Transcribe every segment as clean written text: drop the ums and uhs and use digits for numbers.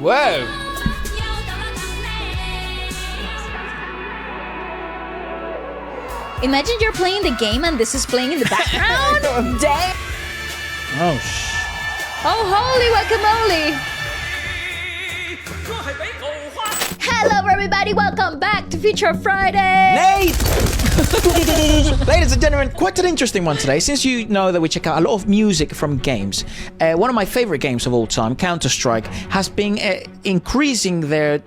Whoa! Imagine you're playing the game and this is playing in the background. Dang. Oh, Oh, holy guacamole. Hello, everybody. Welcome back to Feature Friday. Nate! Ladies and gentlemen, quite an interesting one today. Since you know that we check out a lot of music from games, one of my favorite games of all time, Counter-Strike, has been increasing their,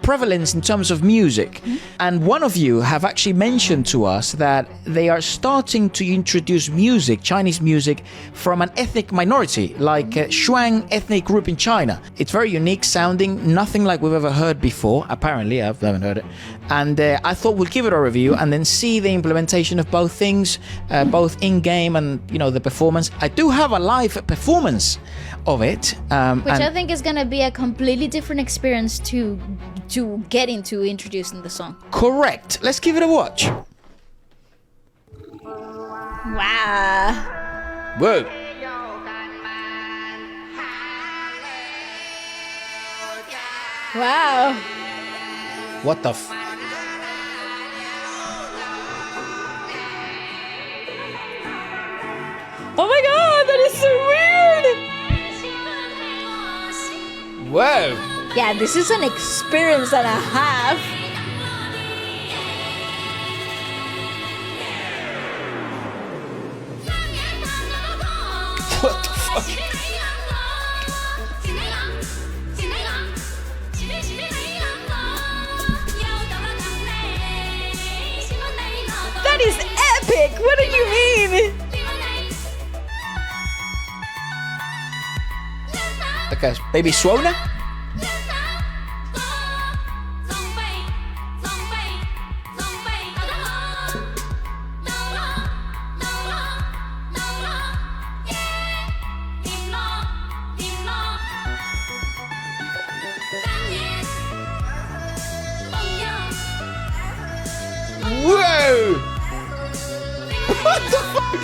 prevalence in terms of music. And one of you have actually mentioned to us that they are starting to introduce music, Chinese music, from an ethnic minority, like Shuang ethnic group in China. It's very unique sounding, nothing like we've ever heard before. Apparently, I haven't heard it. And I thought we'll give it a review and then see the implementation of both things, both in-game and, the performance. I do have a live performance of it. Which I think is going to be a completely different experience to get into introducing the song. Correct. Let's give it a watch. Wow. Whoa. Wow. What the Oh my god, that is so weird. Whoa. Yeah, this is an experience and a half. What the fuck? That is epic. What do you mean? Okay, baby Swona? Whoa! What the fuck?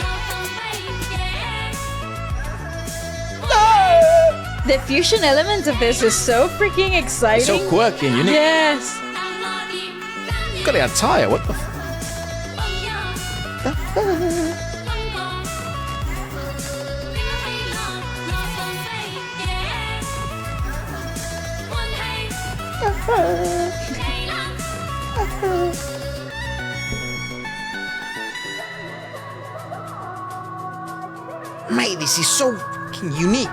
The fusion element of this is so freaking exciting. It's so quirky and unique. Yes. Got it attire, what the Mate, this is so fucking unique.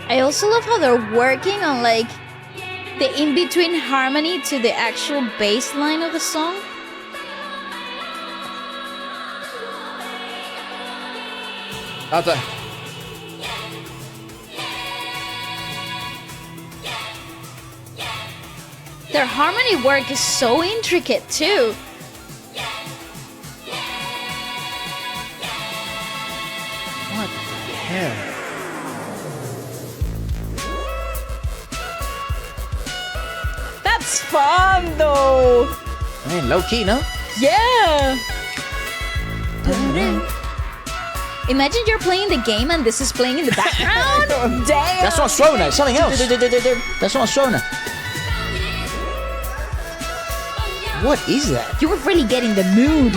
I also love how they're working on the in-between harmony to the actual bass line of the song. Other. Their harmony work is so intricate too. What the hell? That's fun though. Man, low key, no? Yeah. Imagine you're playing the game and this is playing in the background. Damn. That's not Swona, it's something else. That's not Swona. What is that? You were really getting the mood.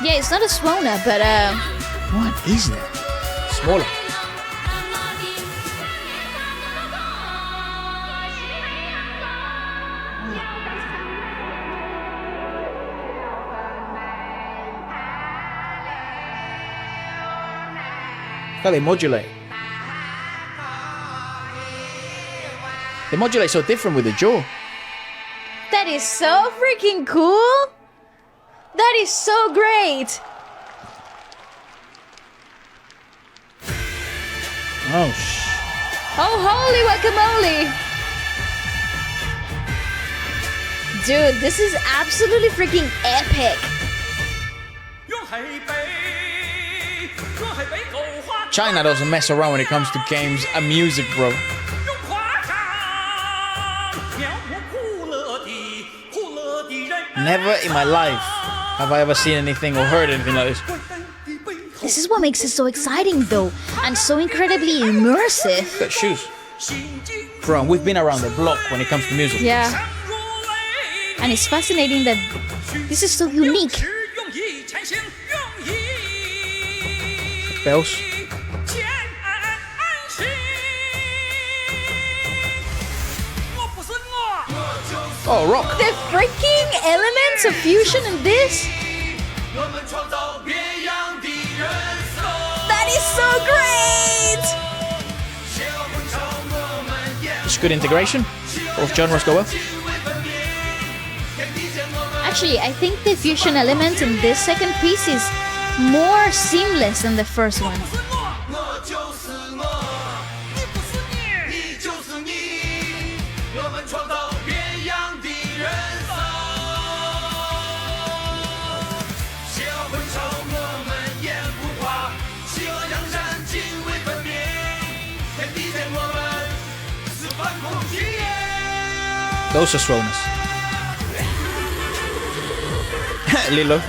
Yeah, it's not a Swona, but What is that? Smaller. How they modulate. They modulate so different with the jaw. that is so freaking cool. That is so great. Oh, Oh, holy guacamole. Dude, this is absolutely freaking epic. China doesn't mess around when it comes to games and music, bro. Never in my life have I ever seen anything or heard anything like this. This is what makes it so exciting, though, and so incredibly immersive. Got shoes. Bro, we've been around the block when it comes to music. Yeah. And it's fascinating that this is so unique. Bells. Oh, rock. The freaking elements of fusion in this. That is so great! It's good integration. Both genres go well. Actually, I think the fusion element in this second piece is more seamless than the first one. Those are slowness. Lilo.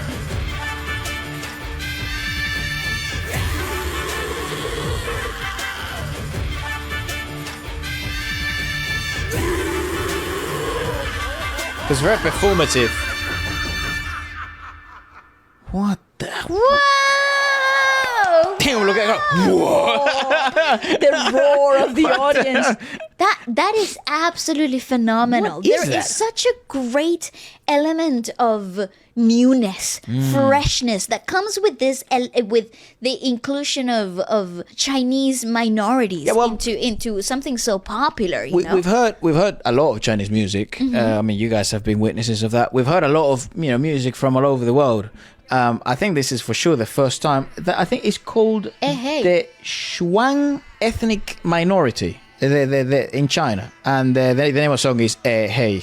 It's very performative. What the? Whoa! Damn, look at her. Whoa. The roar of the audience. That is absolutely phenomenal. What is There that? is such a great element of newness, freshness that comes with this, with the inclusion of Chinese minorities into something so popular. You know? We've heard a lot of Chinese music. I mean, you guys have been witnesses of that. We've heard a lot of music from all over the world. I think this is for sure the first time that I think it's called the Shuang ethnic minority in China, and the name of the song is Hey,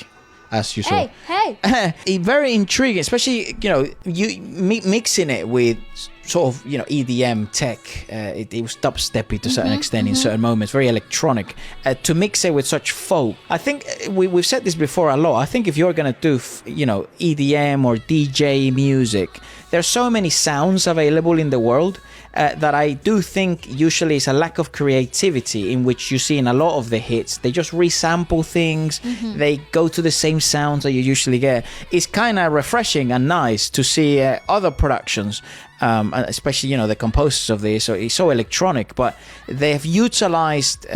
as you saw. Hey. Very intriguing, especially you mixing it with sort of EDM tech. It was dubsteppy to a certain extent in certain moments, very electronic. To mix it with such folk, I think we've said this before a lot. I think if you're gonna do EDM or DJ music, there's so many sounds available in the world that I do think usually is a lack of creativity, in which you see in a lot of the hits. They just resample things. They go to the same sounds that you usually get. It's kind of refreshing and nice to see other productions, especially the composers of this. So it's so electronic, but they have utilized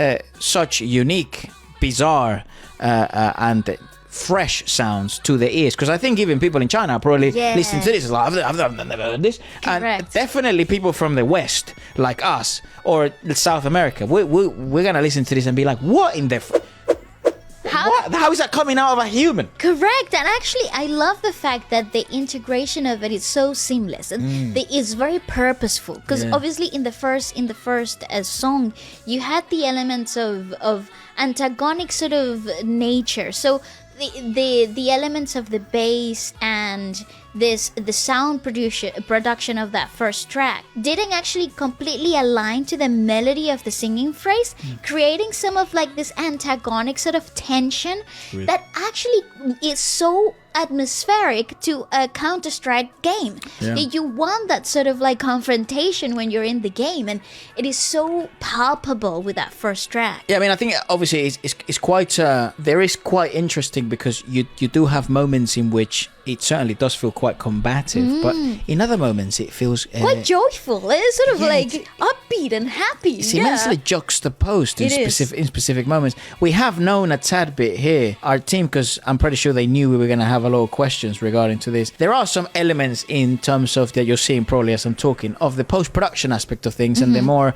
such unique, bizarre, and fresh sounds to the ears, because I think even people in China are probably listening to this is like, I've never heard this. Correct. And definitely people from the West, like us, or South America, we're gonna listen to this and be like, what in the how is that coming out of a human? Correct. And actually, I love the fact that the integration of it is so seamless and it's very purposeful, because obviously in the first song you had the elements of antagonic sort of nature. So the elements of the bass and the sound production of that first track didn't actually completely align to the melody of the singing phrase, creating some of like this antagonic sort of tension that actually is so atmospheric to a Counter-Strike game. You want that sort of like confrontation when you're in the game, and it is so palpable with that first track. Yeah, I mean, I think obviously it's quite there is quite interesting, because you do have moments in which it certainly does feel quite combative, but in other moments it feels quite joyful. It's sort of like upbeat and happy. It's immensely juxtaposed in specific moments. We have known a tad bit here, our team, because I'm pretty sure they knew we were going to have a lot of questions regarding to this. There are some elements in terms of that you're seeing probably as I'm talking of the post-production aspect of things and the more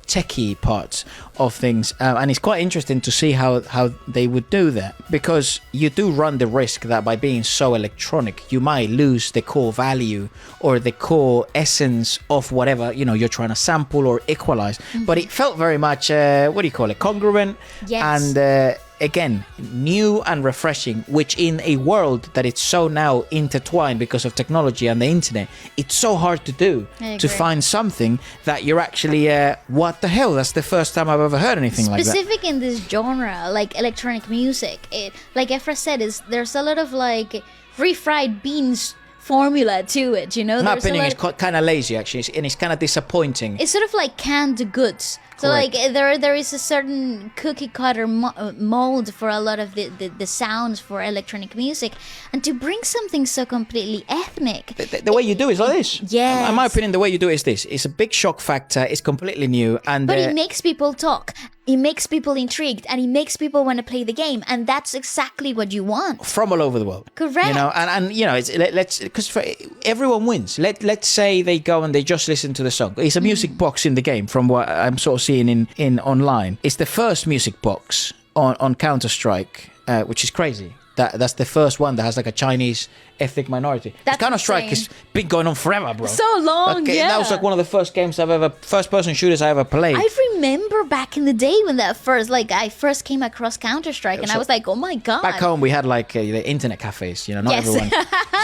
techie parts of things, and it's quite interesting to see how they would do that, because you do run the risk that by being so electronic you might lose the core value or the core essence of whatever you're trying to sample or equalize. But it felt very much congruent and again, new and refreshing, which in a world that it's so now intertwined because of technology and the internet, it's so hard to do, to find something that you're actually, what the hell, that's the first time I've ever heard anything like that. Specific in this genre, like electronic music, like Efra said, there's a lot of like refried beans formula to it, you know. In my There's a opinion, lot- it's kind of lazy actually, and it's kind of disappointing. it's sort of like canned goods. So Correct. like there is a certain cookie cutter mold for a lot of the sounds for electronic music, and to bring something so completely ethnic. The way you do it is like this. Yes. In my opinion, the way you do it is this. It's a big shock factor. It's completely new, and But it makes people talk. It makes people intrigued, and it makes people want to play the game, and that's exactly what you want. from all over the world. Correct. You know, and you know, let's because everyone wins. Let's say they go and they just listen to the song. It's a music box in the game, from what I'm sort of seeing in online. It's the first music box on Counter-Strike, which is crazy. That's the first one that has like a Chinese ethnic minority. That's Counter-Strike insane. has been going on forever, bro. So long, Like, yeah. That was like one of the first games first-person shooters I ever played. I remember back in the day when I first came across Counter-Strike, and I was like, oh my god. Back home, we had like the internet cafes, you know, not Yes. everyone.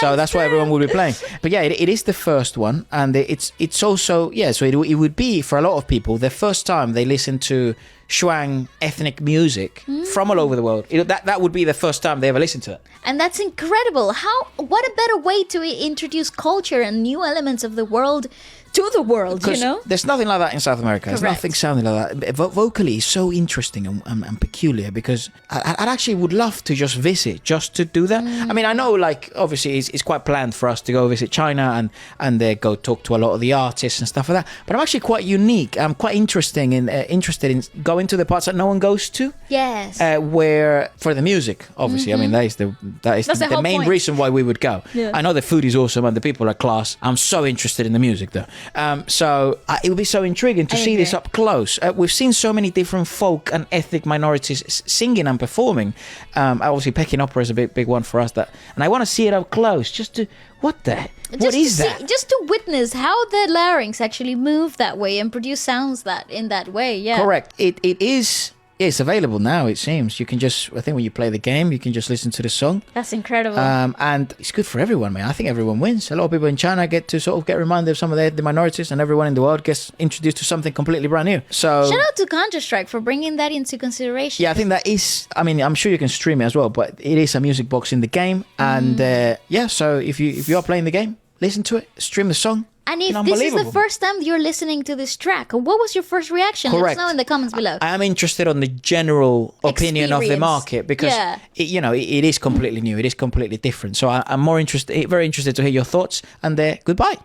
So that's why everyone would be playing. But yeah, it is the first one, and it's also so it would be for a lot of people the first time they listen to Shuang ethnic music from all over the world. That would be the first time they ever listened to it. And that's incredible. What a better way to introduce culture and new elements of the world to the world, you Because know? there's nothing like that in South America. There's Correct. nothing sounding like that. Vocally, it's so interesting and peculiar, because I actually would love to just visit, just to do that. I mean, I know, like, obviously, it's quite planned for us to go visit China and go talk to a lot of the artists and stuff like that. But I'm actually quite unique. I'm quite interested in going to the parts that no one goes to. Yes. Where for the music, obviously, I mean that is That's the the whole main point. reason why we would go. Yeah. I know the food is awesome and the people are class. I'm so interested in the music though, so it would be so intriguing to I see this agree. up close. We've seen so many different folk and ethnic minorities singing and performing. Obviously, Peking opera is a big one for us. And I want to see it up close, just to what Just is to that? see, just to witness how the larynx actually move that way and produce sounds in that way. Yeah. Correct. It is. Yeah, it's available now, it seems. You can just, I think when you play the game, you can just listen to the song. That's incredible. And it's good for everyone, man. I think everyone wins. A lot of people in China get to sort of get reminded of some of the minorities, and everyone in the world gets introduced to something completely brand new. So, Shout out to Counter-Strike for bringing that into consideration. yeah, I think that is, I mean, I'm sure you can stream it as well, but it is a music box in the game. And so if you are playing the game, listen to it, stream the song. And if It's this is the unbelievable. first time you're listening to this track, what was your first reaction? Correct. Let us know in the comments below. I am interested on the general opinion of the Experience. market, because Yeah. it is completely new. It is completely different. So I'm very interested to hear your thoughts. And goodbye.